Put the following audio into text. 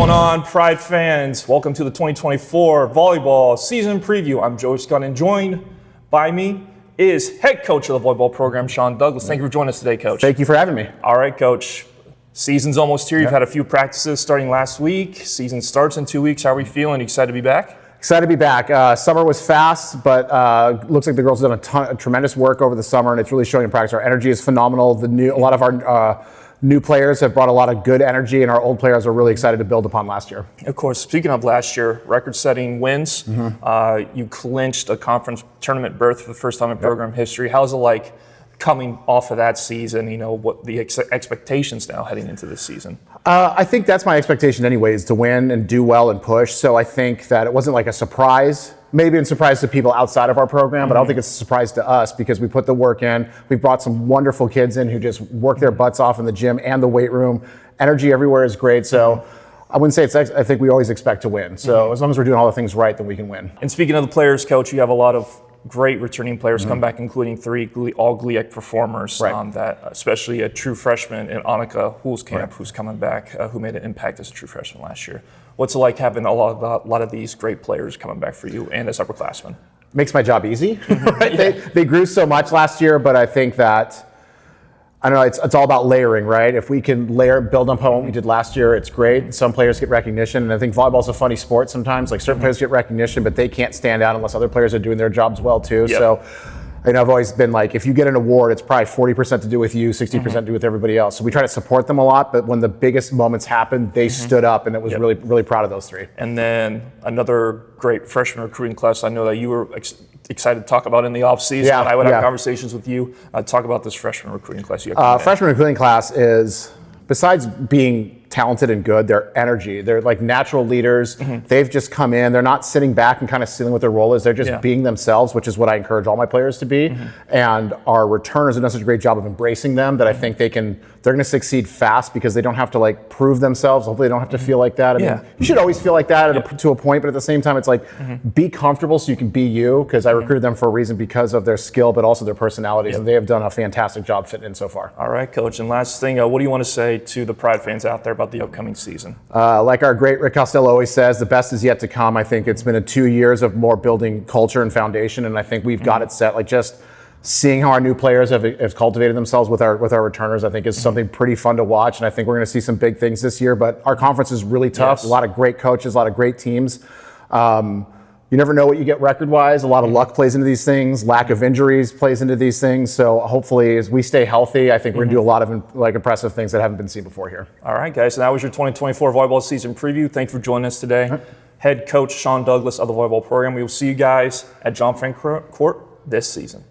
going on, Pride fans? Welcome to the 2024 Volleyball Season Preview. I'm Joey Scott, and joined by me is head coach of the volleyball program, Sean Douglas. Thank you for joining us today, Coach. Thank you for having me. All right, Coach. Season's almost here. You've had a few practices starting last week. Season starts in 2 weeks. How are we feeling? Excited to be back? Excited to be back. Summer was fast, but looks like the girls have done tremendous work over the summer, and it's really showing in practice. Our energy is phenomenal. A lot of our new players have brought a lot of good energy, and our old players are really excited to build upon last year. Of course, speaking of last year, record-setting wins. You clinched a conference tournament berth for the first time in program history. How's it like coming off of that season? You know, what the expectations now heading into this season? I think that's my expectation anyways, to win and do well and push. So I think that it wasn't like a surprise. Maybe a surprise to people outside of our program, but I don't think it's a surprise to us because we put the work in. We've brought some wonderful kids in who just work their butts off in the gym and the weight room. Energy everywhere is great. So I wouldn't say I think we always expect to win. So as long as we're doing all the things right, then we can win. And speaking of the players, Coach, you have a lot of great returning players come back, including three all GLIAC performers. Especially a true freshman in Annika Hulskamp, who's coming back, who made an impact as a true freshman last year. What's it like having a lot of these great players coming back for you and as upperclassmen? Makes my job easy. Right? They grew so much last year, but I think that, I don't know, it's all about layering, right? If we can build up on what we did last year, it's great. Some players get recognition, and I think volleyball's a funny sport sometimes. Like certain players get recognition, but they can't stand out unless other players are doing their jobs well too. So, you know, I've always been like, if you get an award, it's probably 40% to do with you, 60% to do with everybody else. So we try to support them a lot, but when the biggest moments happened, they stood up, and it was really, really proud of those three. And then another great freshman recruiting class I know that you were excited to talk about in the offseason. I would have conversations with you. Talk about this freshman recruiting class you have. Freshman recruiting class is, besides being talented and good, their energy. They're like natural leaders. They've just come in. They're not sitting back and kind of seeing what their role is. They're just being themselves, which is what I encourage all my players to be. And our returners have done such a great job of embracing them that I think they're going to succeed fast because they don't have to like prove themselves. Hopefully they don't have to feel like that. I mean, you should always feel like that to a point, but at the same time, it's like be comfortable so you can be you, because I recruited them for a reason because of their skill, but also their personalities. And they have done a fantastic job fitting in so far. All right, Coach. And last thing, what do you want to say to the Pride fans out there about the upcoming season? Like our great Rick Costello always says, the best is yet to come. I think it's been 2 years of more building culture and foundation, and I think we've got it set. Like just seeing how our new players have cultivated themselves with our returners, I think is something pretty fun to watch, and I think we're going to see some big things this year. But our conference is really tough. A lot of great coaches, a lot of great teams. You never know what you get record-wise. A lot of luck plays into these things. Lack of injuries plays into these things. So hopefully, as we stay healthy, I think we're going to do a lot of impressive things that haven't been seen before here. All right, guys. So that was your 2024 volleyball season preview. Thanks for joining us today. Head coach Sean Douglas of the volleyball program. We will see you guys at John Frank Court this season.